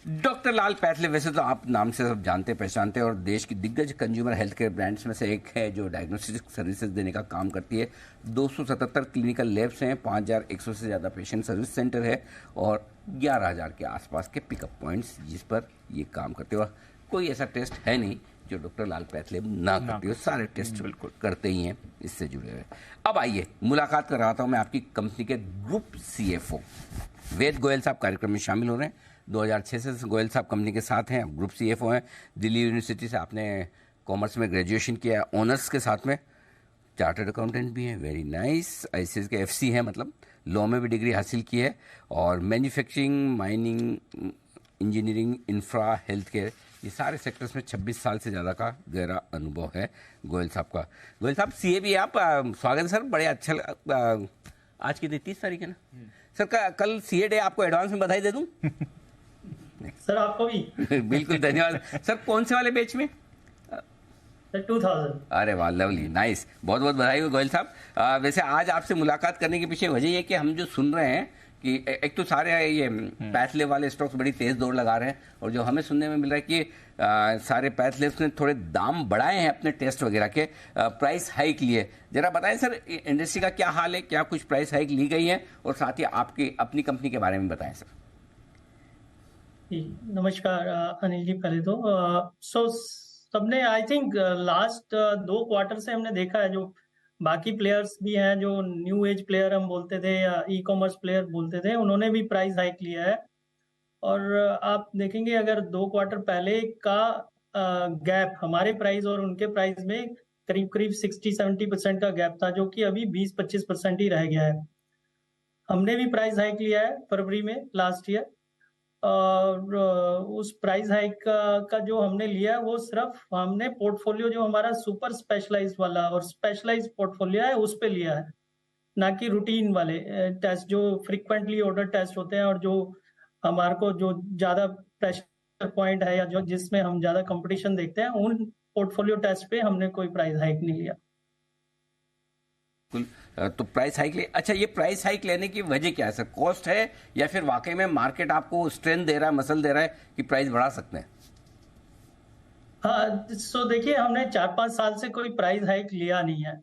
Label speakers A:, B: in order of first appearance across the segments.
A: Doctor लाल पैथले वैसे तो आप नाम से सब जानते पहचानते हैं और देश की दिग्गज कंज्यूमर हेल्थ केयर ब्रांड्स में से एक है जो डायग्नोस्टिक सर्विसेज देने का काम करती है। 277 क्लिनिकल लैब्स हैं, 5100 से ज़्यादा पेशेंट सर्विस सेंटर है और 11,000 के आसपास के पिकअप पॉइंट्स जिस पर ये काम करते हुआ कोई ऐसा टेस्ट है नहीं जो डॉक्टर लाल पैथले ना करती हो। सारे टेस्ट बिल्कुल करते ही हैं इससे जुड़े हुए। अब आइए मुलाकात कर रहा था मैं आपकी कंपनी के ग्रुप CFO वेद गोयल साहब कार्यक्रम में शामिल हो रहे हैं। 2006 से गोयल साहब कंपनी के साथ हैं, ग्रुप CFO हैं। दिल्ली यूनिवर्सिटी से आपने कॉमर्स में ग्रेजुएशन किया, ऑनर्स के साथ में चार्टर्ड अकाउंटेंट भी हैं, वेरी नाइस। ICS के FC हैं, मतलब लॉ में भी डिग्री हासिल की है और manufacturing, mining, engineering, infra, health care, ये सारे सेक्टर्स में 26 साल से ज़्यादा का गहरा अनुभव है गोयल साहब का। गोयल साहब CA भी आप, स्वागत है सर, बड़े अच्छा। आज की 30 तारीख है ना सर, कल CA डे, आपको एडवांस में बधाई दे दूं?
B: सर आपको भी
A: बिल्कुल धन्यवाद सर। कौन से वाले बैच में?
B: 2000।
A: अरे वाह, लवली, नाइस, बहुत बहुत बधाई हो गोयल साहब। वैसे आज आपसे मुलाकात करने के पीछे वजह ये कि हम जो सुन रहे हैं कि एक तो सारे ये पैथले वाले स्टॉक्स बड़ी तेज दौड़ लगा रहे हैं और जो हमें सुनने में मिल रहा है कि सारे पैथलेस ने थोड़े दाम बढ़ाए हैं अपने टेस्ट वगैरह के, प्राइस हाइक लिए। जरा बताएं सर, इंडस्ट्री का क्या हाल है, क्या कुछ प्राइस हाइक ली गई है और साथ ही आपकी अपनी कंपनी के बारे में बताएं सर।
B: नमस्कार अनिल जी। पहले तो सबने आई थिंक लास्ट 2 क्वार्टर से हमने देखा है, जो बाकी प्लेयर्स भी हैं, जो न्यू एज प्लेयर हम बोलते थे या ई-कॉमर्स प्लेयर बोलते थे, उन्होंने भी प्राइस हाइक लिया है। और आप देखेंगे अगर 2 क्वार्टर पहले का गैप हमारे प्राइस और उनके प्राइस में करीब करीब 60-70% का गैप था, जो कि अभी 20-25% ही रह गया है। हमने भी प्राइस हाइक लिया है फरवरी में लास्ट ईयर और उस प्राइस हाइक का जो हमने लिया है वो सिर्फ हमने पोर्टफोलियो जो हमारा सुपर स्पेशलाइज्ड वाला और स्पेशलाइज्ड पोर्टफोलियो है उस पे लिया है, ना कि रूटीन वाले टेस्ट जो फ्रीक्वेंटली ऑर्डर टेस्ट होते हैं और जो हमारे को जो ज्यादा प्रेशर पॉइंट है या जो जिसमें हम ज्यादा कंपटीशन देखते हैं, उन पोर्टफोलियो टेस्ट पे हमने कोई प्राइस हाइक नहीं लिया।
A: तो प्राइस हाइक ले, अच्छा, ये प्राइस हाइक लेने की वजह क्या है सर? कॉस्ट है या फिर वाकई में मार्केट आपको स्ट्रेंथ दे रहा है, मसल दे रहा है कि प्राइस बढ़ा सकते हैं?
B: हाँ, सो देखिए, हमने 4-5 साल से कोई प्राइस हाइक लिया नहीं है।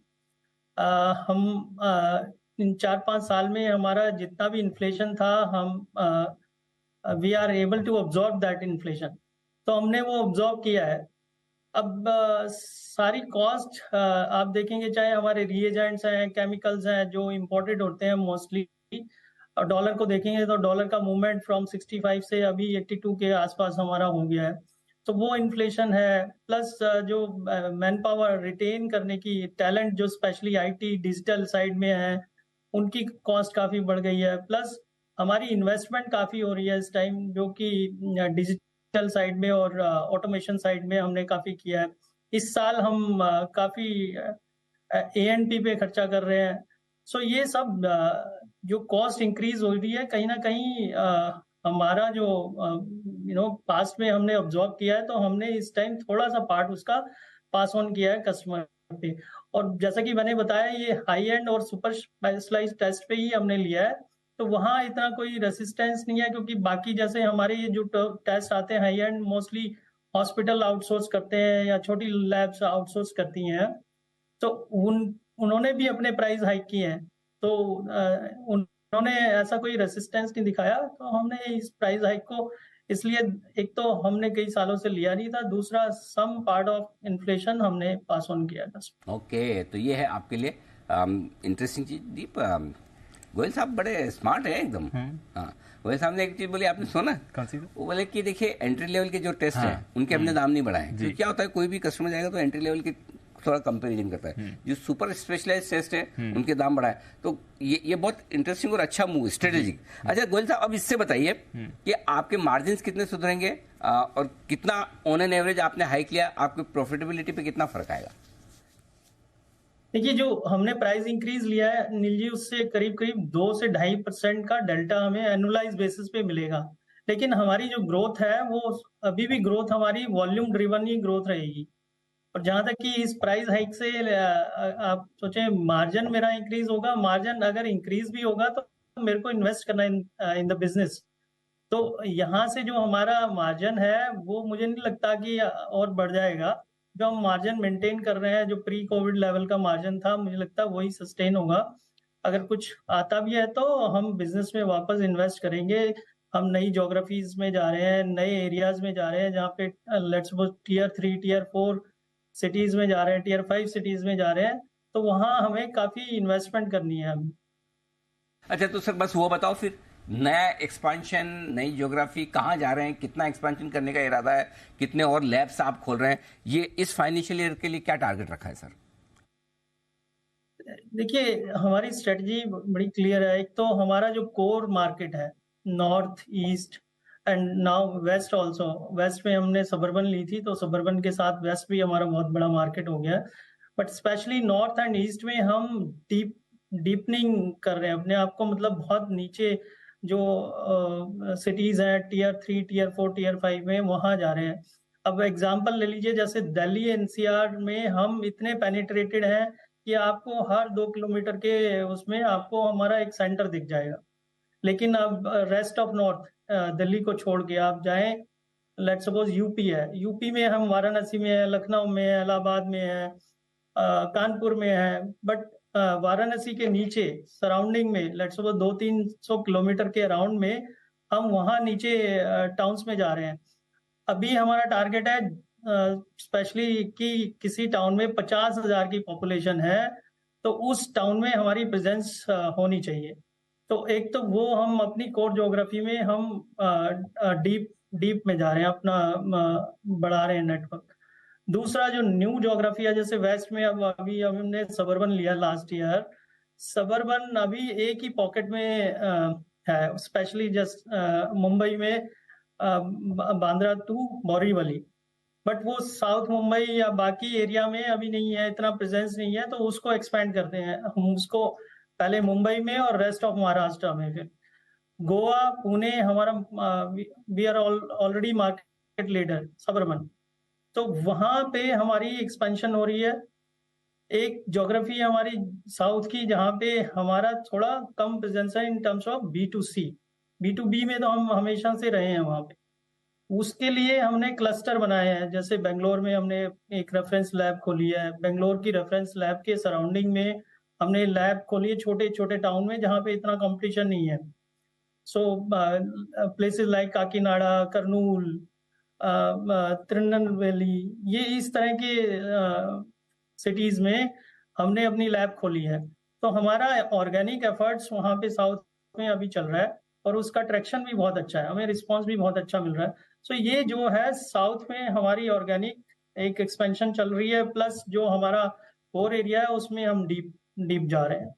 B: हम इन 4-5 साल में हमारा जितना भी इन्फ्लेशन था, हम we are able to absorb that inflation, तो हमने वो ऑब्जॉर्ब किया है। अब सारी कॉस्ट आप देखेंगे, चाहे हमारे रिएजेंट्स हैं, केमिकल्स हैं जो इंपोर्टेड होते हैं मोस्टली, डॉलर को देखेंगे तो डॉलर का मूवमेंट फ्रॉम 65 से अभी 82 के आसपास हमारा हो गया है, तो वो इन्फ्लेशन है। प्लस जो मैन पावर रिटेन करने की टैलेंट जो स्पेशली IT डिजिटल साइड में है, उनकी कॉस्ट काफी बढ़ गई है। प्लस हमारी इन्वेस्टमेंट काफी हो रही है इस टाइम, जो कि डिजिटल साइड में और ऑटोमेशन साइड में हमने काफी किया है। इस साल हम काफी A&P पे खर्चा कर रहे हैं। सो ये सब जो कॉस्ट इंक्रीज हो रही है, कहीं ना कहीं हमारा जो पास्ट में हमने ऑब्जॉर्व किया है, तो हमने इस टाइम थोड़ा सा पार्ट उसका पास ऑन किया है कस्टमर पे। और जैसा कि मैंने बताया, ये हाई एंड और सुपर स्पेशलाइज्ड टेस्ट पे ही हमने लिया है, तो वहाँ इतना कोई रेसिस्टेंस नहीं है, क्योंकि बाकी जैसे हमारे ये जो टेस्ट आते हैं high and, mostly hospital outsource करते हैं या छोटी लैब्स आउटसोर्स करती हैं, तो उन्होंने भी अपने प्राइस हाइक किए हैं, तो उन्होंने ऐसा कोई रेसिस्टेंस नहीं दिखाया, तो हमने इस प्राइस हाइक को इसलिए, एक तो हमने कई सालों से लिया नहीं था, दूसरा सम पार्ट ऑफ इन्फ्लेशन हमने पास ऑन किया था।
A: ओके, तो ये है आपके लिए इंटरेस्टिंग चीज। दीप, गोयल साहब बड़े स्मार्ट है एकदम। हाँ, गोयल साहब ने एक चीज बोली, आपने सुना?
C: कौन सी?
A: वो बोले कि देखिए, एंट्री लेवल के जो टेस्ट हैं उनके हमने दाम नहीं बढ़ाए। तो क्या होता है, कोई भी कस्टमर जाएगा तो एंट्री लेवल के थोड़ा कंपैरिजन करता है, जो सुपर स्पेशलाइज्ड टेस्ट है उनके दाम बढ़ाए। तो ये बहुत इंटरेस्टिंग और अच्छा मूव, स्ट्रेटेजिक। अच्छा गोयल साहब, अब इससे बताइए कि आपके मार्जिन कितने सुधरेंगे और कितना ऑन एन एवरेज आपने हाइक लिया, आपकी प्रॉफिटेबिलिटी पे कितना फर्क आएगा?
B: देखिए, जो हमने प्राइस इंक्रीज लिया है नील जी, उससे करीब करीब 2 से 2.5% का डेल्टा हमें एनुअलाइज बेसिस पे मिलेगा। लेकिन हमारी जो ग्रोथ है वो अभी भी ग्रोथ हमारी वॉल्यूम ड्रिवन ही ग्रोथ रहेगी। और जहां तक कि इस प्राइस हाइक से आप सोचें मार्जिन मेरा इंक्रीज होगा, मार्जिन अगर इंक्रीज भी होगा तो मेरे को इन्वेस्ट करना इन द बिजनेस, तो यहाँ से जो हमारा मार्जिन है वो मुझे नहीं लगता कि और बढ़ जाएगा। जो हम मार्जिन मेंटेन कर रहे हैं, जो प्री कोविड लेवल का मार्जिन था, मुझे लगता है वही सस्टेन होगा। अगर कुछ आता भी है तो हम बिजनेस में वापस इन्वेस्ट करेंगे। हम नई ज्योग्राफीज में जा रहे हैं, नए एरियाज में जा रहे हैं, जहाँ पे let's suppose tier 3 tier 4 cities में जा रहे हैं, टियर 5 सिटीज में जा रहे हैं, तो वहाँ हमें काफी इन्वेस्टमेंट करनी है अभी।
A: अच्छा, तो सर बस वो बताओ फिर, नया एक्सपांशन, नई ज्योग्राफी, कहाँ जा रहे हैं, कितना एक्सपांशन करने का इरादा है, कितने और लैब्स आप खोल रहे हैं, ये इस फाइनेंशियल ईयर के लिए क्या टारगेट रखा है सर?
B: देखिए, हमारी स्ट्रेटजी बड़ी क्लियर है। एक तो हमारा जो कोर मार्केट है, north, east and now west also. West में हमने सबर्बन ली थी, तो सबर्बन के साथ वेस्ट भी हमारा बहुत बड़ा मार्केट हो गया है। But specially north and east में हम डीपनिंग कर रहे हैं अपने आप को, मतलब बहुत नीचे जो सिटीज हैं टियर 3 टियर 4 टियर 5 में, वहां जा रहे हैं। अब एग्जांपल ले लीजिए, जैसे दिल्ली एनसीआर में हम इतने पेनिट्रेटेड हैं कि आपको हर 2 किलोमीटर के उसमें आपको हमारा एक सेंटर दिख जाएगा। लेकिन अब रेस्ट ऑफ नॉर्थ, दिल्ली को छोड़ के आप जाएं, लेट्स सपोज यूपी है, यूपी में हम वाराणसी में है, लखनऊ में है, इलाहाबाद में है, कानपुर में है। बट वाराणसी के नीचे सराउंडिंग में लेट्स सपोज 200-300 किलोमीटर के अराउंड में हम वहाँ नीचे टाउन्स में जा रहे हैं। अभी हमारा टारगेट है स्पेशली कि किसी टाउन में 50,000 की पॉपुलेशन है, तो उस टाउन में हमारी प्रेजेंस होनी चाहिए। तो एक तो वो हम अपनी कोर ज्योग्राफी में हम डीप में जा रहे हैं, अपना बढ़ा रहे हैं नेटवर्क। दूसरा जो न्यू ज्योग्राफी है, जैसे वेस्ट में अब अभी हमने सबर्बन लिया लास्ट ईयर। सबर्बन अभी एक ही पॉकेट में है, स्पेशली जस्ट मुंबई में बांद्रा टू बोरीवली। बट वो साउथ मुंबई या बाकी एरिया में अभी नहीं है, इतना प्रेजेंस नहीं है, तो उसको एक्सपेंड करते हैं हम उसको, पहले मुंबई में और रेस्ट ऑफ महाराष्ट्र में। फिर गोवा, पुणे हमारा, we are already market leader suburban, तो वहां पे हमारी एक्सपेंशन हो रही है। एक ज्योग्राफी हमारी साउथ की जहाँ पे हमारा थोड़ा कम प्रेजेंस है in terms of B2C। B2B में तो हम हमेशा से रहे हैं वहां पे। उसके लिए हमने क्लस्टर बनाए हैं, जैसे बेंगलोर में हमने एक रेफरेंस लैब खोली है। बेंगलोर की रेफरेंस लैब के सराउंडिंग में हमने लैब खोली है, छोटे छोटे टाउन में जहाँ पे इतना कंपटीशन नहीं है। सो प्लेसेस लाइक काकीनाडा, कर्नूल, तिरुनेलवेली, ये इस तरह के सिटीज में हमने अपनी लैब खोली है। तो हमारा ऑर्गेनिक एफर्ट्स वहाँ पे साउथ में अभी चल रहा है और उसका ट्रैक्शन भी बहुत अच्छा है, हमें रिस्पांस भी बहुत अच्छा मिल रहा है। सो ये जो है साउथ में हमारी ऑर्गेनिक एक एक्सपेंशन चल रही है, प्लस जो हमारा कोर एरिया है उसमें हम डीप जा रहे हैं।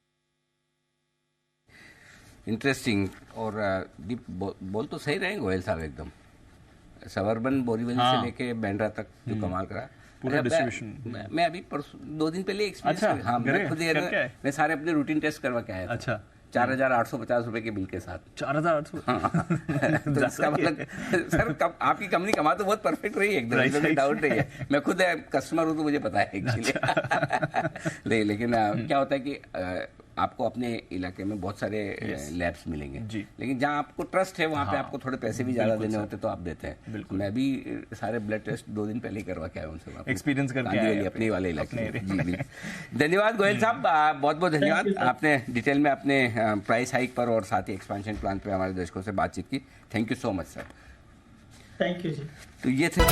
A: इंटरेस्टिंग। और डीप बोल तो सही रहे गोयल साहब, एकदम सबर्बन बोरीवली से लेके बैंड्रा तक जो कमाल करा
C: पूरा डिस्ट्रीब्यूशन।
A: मैं अभी 2 दिन पहले एक्सपीरियंस,
C: अच्छा,
A: हाँ मैं खुद मैं सारे अपने रूटीन टेस्ट करवा के आया था।
C: अच्छा,
A: 4,850 रुपए के बिल के साथ।
C: 4,800।
A: हाँ। तो इसका मतलब सर आपकी कंपनी कमा तो बहुत परफेक्ट रही है, एकदम इसमें डाउट नहीं है। मैं खुद कस्टमर हूँ तो मुझे पता है एक्चुअली। लेकिन क्या होता है कि आपको अपने इलाके में बहुत सारे लैब्स मिलेंगे, लेकिन जहाँ आपको ट्रस्ट है वहाँ पे आपको थोड़े पैसे भी ज्यादा देने होते तो आप देते हैं। मैं भी सारे ब्लड टेस्ट 2 दिन पहले ही करवा के आया उनसे,
C: एक्सपीरियंस करके आए
A: अपने वाले इलाके में। जी। धन्यवाद गोयल साहब, बहुत बहुत धन्यवाद। आपने डिटेल में अपने प्राइस हाइक पर और साथ ही एक्सपेंशन प्लान पे हमारे दर्शकों से बातचीत की। Thank you so much sir.
B: Thank you जी।
A: तो ये थे